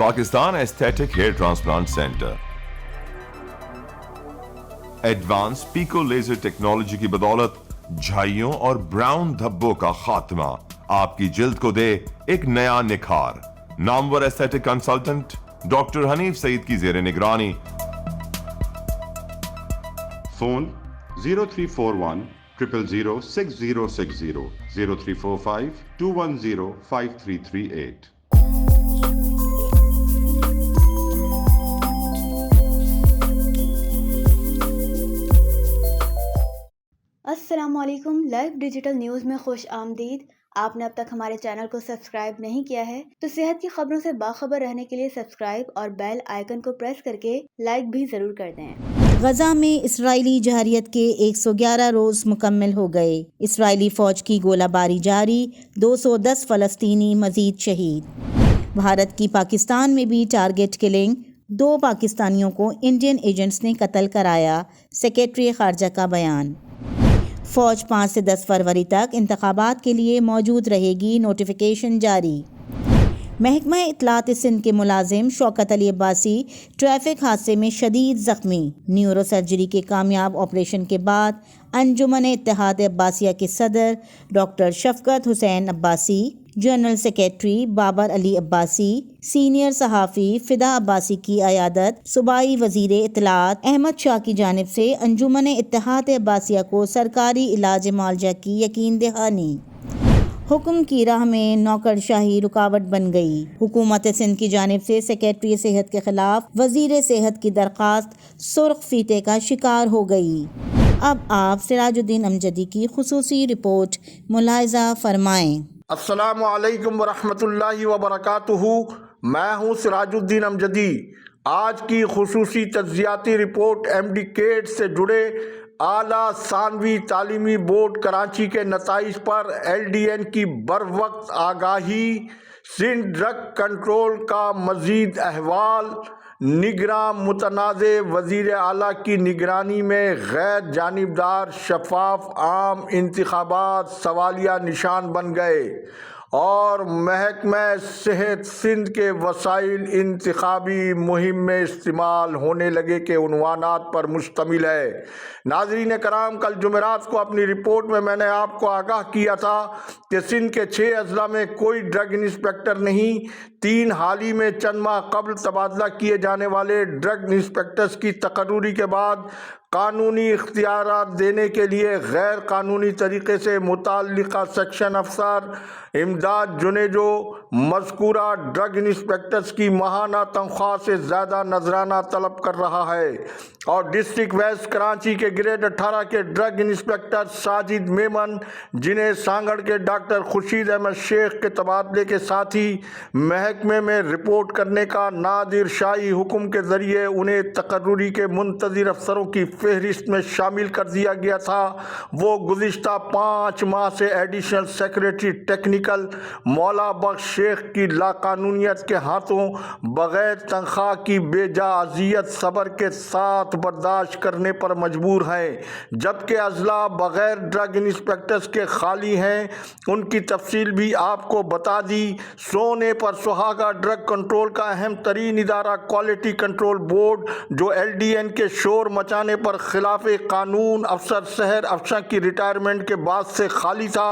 Pakistan aesthetic hair transplant centre advance pico laser technology کی بدولت جھائیوں اور براؤن دھبوں کا خاتمہ آپ کی جلد کو دے ایک نیا نکھار. نامور ایستھیٹک کنسلٹنٹ ڈاکٹر حنیف سعید کی زیر نگرانی. فون 0341 000 6060 0345 210 5338. السلام علیکم. لائیو ڈیجیٹل نیوز میں خوش آمدید. آپ نے اب تک ہمارے چینل کو سبسکرائب نہیں کیا ہے تو صحت کی خبروں سے باخبر رہنے کے لیے سبسکرائب اور بیل آئیکن کو پریس کر کے لائک بھی ضرور کر دیں. غزہ میں اسرائیلی جارحیت کے 111 روز مکمل ہو گئے. اسرائیلی فوج کی گولہ باری جاری، 210 فلسطینی مزید شہید. بھارت کی پاکستان میں بھی ٹارگٹ کلنگ، 2 پاکستانیوں کو انڈین ایجنٹس نے قتل کرایا. سیکریٹری خارجہ کا بیان. فوج 5 سے 10 فروری تک انتخابات کے لیے موجود رہے گی. نوٹیفیکیشن جاری. محکمہ اطلاعات سندھ کے ملازم شوکت علی عباسی ٹریفک حادثے میں شدید زخمی. نیورو سرجری کے کامیاب آپریشن کے بعد انجمن اتحاد عباسیہ کے صدر ڈاکٹر شفقت حسین عباسی، جنرل سیکریٹری بابر علی عباسی، سینئر صحافی فدا عباسی کی عیادت صوبائی وزیر اطلاعات احمد شاہ کی جانب سے انجمن اتحاد عباسیہ کو سرکاری علاج معالجہ کی یقین دہانی. حکم کی راہ میں نوکر شاہی رکاوٹ بن گئی. حکومت سندھ کی جانب سے سیکریٹری صحت کے خلاف وزیر صحت کی درخواست سرخ فیتے کا شکار ہو گئی. اب آپ سراج الدین امجدی کی خصوصی رپورٹ ملاحظہ فرمائیں. السلام علیکم ورحمۃ اللہ وبرکاتہ. میں ہوں سراج الدین امجدی. آج کی خصوصی تجزیاتی رپورٹ MD-KED سے جڑے اعلیٰ ثانوی تعلیمی بورڈ کراچی کے نتائج پر LDN کی بروقت آگاہی، سندھ ڈرگ کنٹرول کا مزید احوال، نگراں متنازع وزیر اعلیٰ کی نگرانی میں غیر جانبدار شفاف عام انتخابات سوالیہ نشان بن گئے، اور محکمہ صحت سندھ کے وسائل انتخابی مہم میں استعمال ہونے لگے کے عنوانات پر مشتمل ہے. ناظرین کرام، کل جمعرات کو اپنی رپورٹ میں نے آپ کو آگاہ کیا تھا کہ سندھ کے 6 اضلاع میں کوئی ڈرگ انسپکٹر نہیں. 3 حال ہی میں چند ماہ قبل تبادلہ کیے جانے والے ڈرگ انسپکٹرز کی تقرری کے بعد قانونی اختیارات دینے کے لیے غیر قانونی طریقے سے متعلقہ سیکشن افسر امداد جنیجو مذکورہ ڈرگ انسپکٹرز کی ماہانہ تنخواہ سے زیادہ نذرانہ طلب کر رہا ہے، اور ڈسٹرکٹ ویسٹ کراچی کے گریڈ 18 کے ڈرگ انسپکٹر ساجد میمن، جنہیں سانگڑ کے ڈاکٹر خورشید احمد شیخ کے تبادلے کے ساتھ ہی محکمے میں رپورٹ کرنے کا نادر شاہی حکم کے ذریعے انہیں تقرری کے منتظر افسروں کی فہرست میں شامل کر دیا گیا تھا، وہ گزشتہ 5 ماہ سے ایڈیشنل سیکریٹری ٹیکنیکل مولا بخش شیخ کی لاقانونیت کے ہاتھوں بغیر تنخواہ کی بے جا اذیت صبر کے ساتھ برداشت کرنے پر مجبور ہیں، جبکہ اضلاع بغیر ڈرگ انسپکٹرز کے خالی ہیں. ان کی تفصیل بھی آپ کو بتا دی. سونے پر سہاگا ڈرگ کنٹرول کا اہم ترین ادارہ کوالٹی کنٹرول بورڈ، جو LDN کے شور مچانے پر خلاف قانون افسر سحر افشاں کی ریٹائرمنٹ کے بعد سے خالی تھا،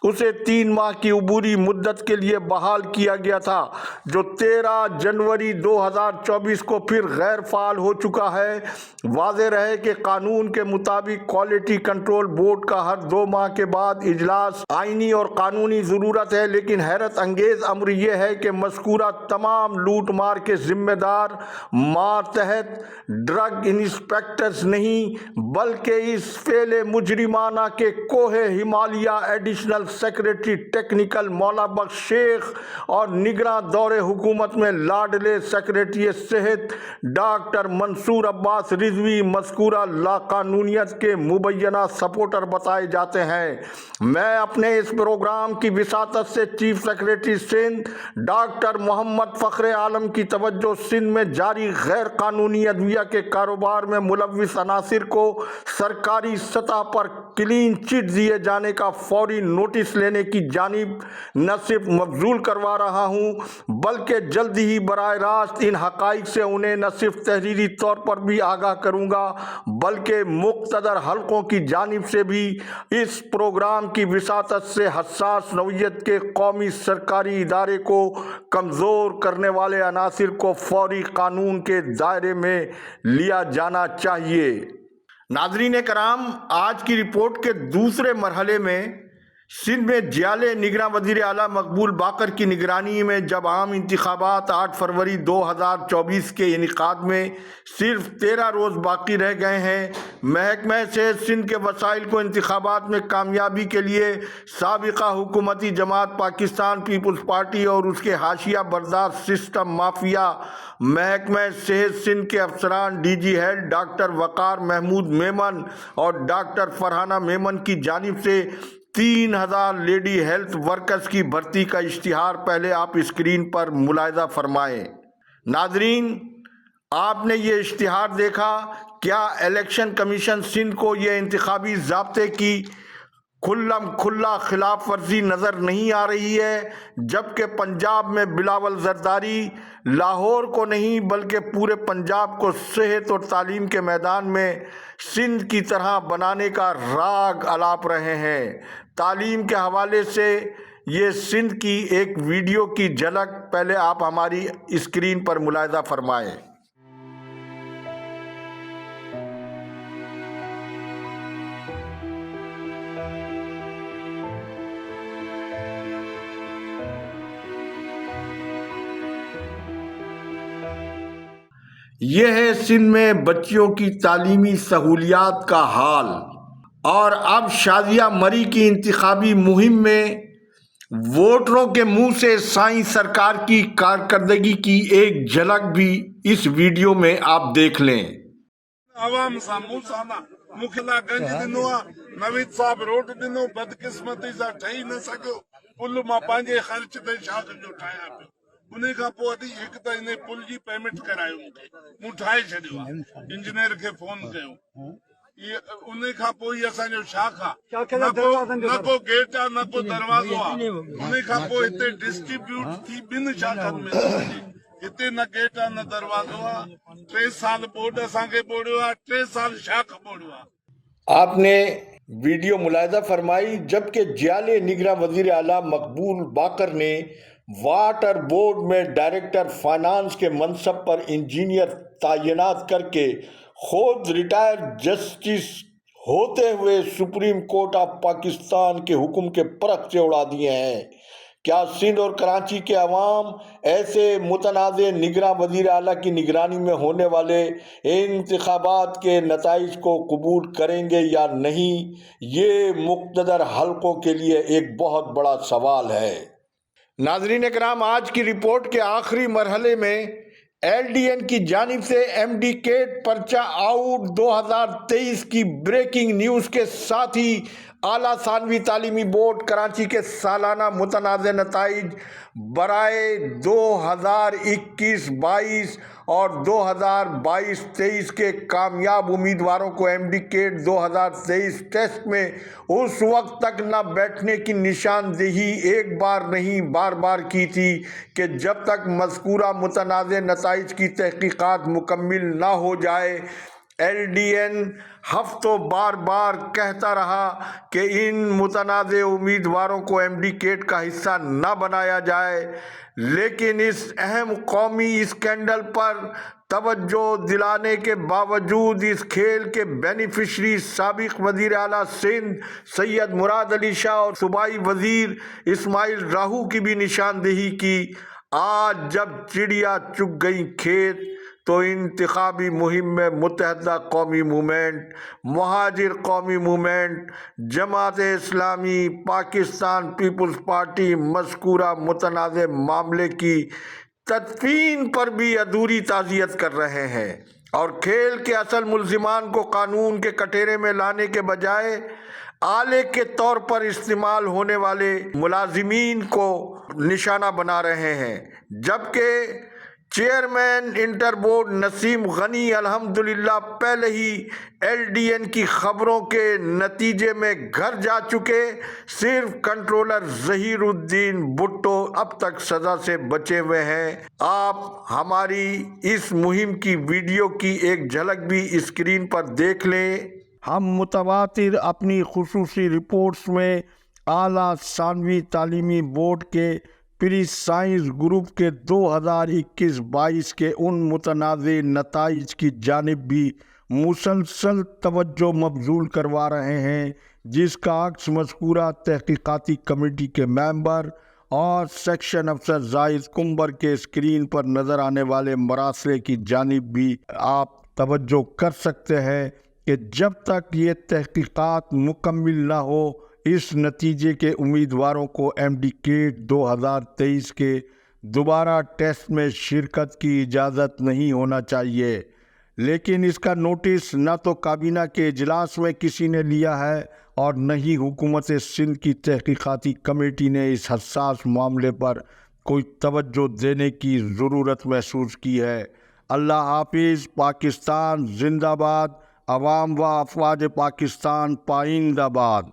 اسے 3 ماہ کی عبوری مدت کے لیے بحال کیا گیا تھا، جو 13 جنوری 2024 کو پھر غیر فعال ہو چکا ہے. واضح رہے کہ قانون کے مطابق کوالٹی کنٹرول بورڈ کا ہر 2 ماہ کے بعد اجلاس آئینی اور قانونی ضرورت ہے، لیکن حیرت انگیز امر یہ ہے کہ مذکورہ تمام لوٹ مار کے ذمہ دار ماتحت ڈرگ انسپکٹرز نہیں، بلکہ اس فعل مجرمانہ کے کوہ ہمالیہ ایڈیشنل سیکریٹری ٹیکنیکل مولا بخش شیخ اور نگراں دور حکومت میں لاڈلے سیکریٹری صحت ڈاکٹر منصور عباس رضوی مذکورہ لاقانونیت کے مبینہ سپورٹر بتائے جاتے ہیں. میں اپنے اس प्रोग्राम की विसातत से chief secretary Sindh doctor Mohammad Fakhr Alam की तवज्जो सिंध में जारी गैर कानूनी अदविया के कारोबार में मुलव्विस अनासिर को सरकारी सतह पर क्लीन चिट दिए जाने का फौरी नोटिस लेने की जानिब न सिर्फ मबजूल करवा रहा हूँ बल्कि जल्दी ही बराह रास्त इन हक़ाइक़ से उन्हें न सिर्फ तहरीरी तौर पर भी आगाह करूँगा बल्कि मुक़्तदर हल्कों की जानिब से भी इस प्रोग्राम की विसातत से हसास नौइयत के कौमी सरकारी इदारे को कमज़ोर करने वाले अनासिर को फौरी कानून के दायरे में लिया जाना चाहिए। नाज़रीन कराम, आज की रिपोर्ट के दूसरे मरहले में सिंध में जियाले निगरां वज़ीर आला मकबूल बाकर की निगरानी में जब आम इंतखाबात 8 फरवरी 2024 के इनेकाद में सिर्फ 13 रोज़ बाकी रह गए हैं, महकमा सेहत सिंध के वसाइल को इंतखाबात में कामयाबी के लिए साबिका हुकूमती जमात पाकिस्तान पीपल्स पार्टी और उसके हाशिया बर्दार सिस्टम माफिया महकमा सेहत सिंध के अफसरान DG हेड डॉक्टर वक़ार महमूद मेमन और डॉक्टर फरहाना मेमन की जानिब से 3000 लेडी हेल्थ वर्कर्स की भर्ती का इश्तिहार पहले आप स्क्रीन पर मुलाहिजा फरमाएं। नाजरीन, आपने ये इश्तिहार देखा, क्या इलेक्शन कमीशन सिंध को ये इंतखाबी ज़ाब्ते की खुल्ला खिलाफ वर्जी नज़र नहीं आ रही है, जबकि पंजाब में बिलावल जरदारी लाहौर को नहीं बल्कि पूरे पंजाब को सेहत और तालीम के मैदान में सिंध की तरह बनाने का राग अलाप रहे हैं। तालीम के हवाले से ये सिंध की एक वीडियो की झलक पहले आप हमारी स्क्रीन पर मुलाहिजा फरमाएं। यह है सिंध में बच्चियों की तालीमी सहूलियात का हाल। और अब शादिया मरी की इंतखाबी मुहिम में वोटरों के मुंह से साईं सरकार की कारकर्दगी की एक झलक भी इस वीडियो में आप देख लें। आवाम सामू साना मुखिला गंज दिनो आ नवीद साहब रोड दिनो बदकिस्मती सा ठही न सको पुल मां पंहिंजे ख़र्च ते छा जो ठाहियां पियो उन खां पोइ अॼु हिकु त इन पुल जी पेमेंट करायो मूं ठाहे छॾियो आहे इंजीनियर खे फोन कयो उन खां पोइ असांजो शाख आहे न को गेट आहे न को दरवाज़ो आहे उन खां पोइ हिते डिस्ट्रीब्यूट थी ॿिनि शाखनि में हिते न गेट आहे न दरवाज़ो आहे 3 साल बोर्ड असांखे ॿोड़ियो आहे 3 साल शाख ॿोड़ियो आहे। आपने वीडियो मुलाहिजा फरमाई, जबकि जियाले निगरां वज़ीर आला मकबूल बाकर ने वाटर बोर्ड में डायरेक्टर फाइनेंस के मनसब पर इंजीनियर तैनात करके खुद रिटायर्ड जस्टिस होते हुए सुप्रीम कोर्ट ऑफ पाकिस्तान के हुक्म के परख से उड़ा दिए हैं। क्या सिंध और कराची के अवाम ऐसे मुतनाज़े निगरां वज़ीर आला की निगरानी में होने वाले इंतखाबात के नताइज को कबूल करेंगे या नहीं, ये मुक़्तदर हल्कों के लिए एक बहुत बड़ा सवाल है। नाज़रीन कराम, आज की रिपोर्ट के आखिरी मरहले में LDN की जानिब से MD केट पर्चा आउट 2023 की ब्रेकिंग न्यूज़ के साथ ही आला सानवी तालीमी बोर्ड कराची के सालाना मुतनाज़ नताइज बराए 2021-22 और 2022-23 के कामयाब उम्मीदवारों को MD केट 2023 टेस्ट में उस वक्त तक न बैठने की निशानदेही एक बार नहीं बार बार की थी कि जब तक मज़कूरा मुतनाज़ नताइज की तहकीकात मुकम्मिल न हो जाए। LDN हफ्तों बार बार कहता रहा कि इन मुतनाज़े उम्मीदवारों को MD केट का हिस्सा न बनाया जाए, लेकिन इस अहम कौमी स्कैंडल पर तवज्जो दिलाने के बावजूद इस खेल के बेनिफिशरी साबिक वज़ीर आला सिंध सैयद मुराद अली शाह और सूबाई वज़ीर इस्माइल राहू की भी निशानदेही की। आज जब चिड़िया चुग गई खेत तो इंतखाबी मुहिम में मुत्तहदा कौमी मूवमेंट, मुहाजिर कौमी movement, Jamaat Islami, Pakistan peoples party मज़कूरा मुतनाज़े मामले की तदफीन पर भी अधूरी ताज़ियत कर रहे हैं और खेल के असल मुल्ज़िमान को कानून के कटघरे में लाने के बजाय आले के तौर पर इस्तेमाल होने वाले मुलाजिमीन को निशाना बना रहे हैं, जबकि chairman inter board Naseem Ghani अल्हम्दुलिल्लाह पहले ही LDN की खबरों के नतीजे में घर जा चुके। सिर्फ कंट्रोलर जहीरुद्दीन भुट्टो अब तक सजा से बचे हुए हैं। आप हमारी इस मुहिम की वीडियो की एक झलक भी स्क्रीन पर देख लें। हम मुतवातिर अपनी खुसूसी रिपोर्ट्स में आला सानवी तालीमी बोर्ड के प्री साइंस ग्रुप के 2021-22 के उन मुतनाज़े नताइज की जानिब भी मुसलसल तवज्जो मबजूल करवा रहे हैं, जिसका अक्स मज़कूरा तहकीकाती कमेटी के मेंबर और सेक्शन अफसर जाहिद कुंबर के स्क्रीन पर नज़र आने वाले मरासले की जानिब भी आप तवज्जो कर सकते हैं कि जब तक ये तहकीकात मुकम्मिल ना हो, इस नतीजे के उम्मीदवारों को MD-CAT 2023 के दोबारा टेस्ट में शिरकत की इजाज़त नहीं होना चाहिए। लेकिन इसका नोटिस न तो काबीना के इजलास में किसी ने लिया है और न ही हुकूमत सिंध की तहकीकाती कमेटी ने इस हसास मामले पर कोई तवज्जो देने की ज़रूरत महसूस की है। अल्लाह हाफिज़। पाकिस्तान जिंदाबाद। अवाम व अफवाज पाकिस्तान पाइंदाबाद।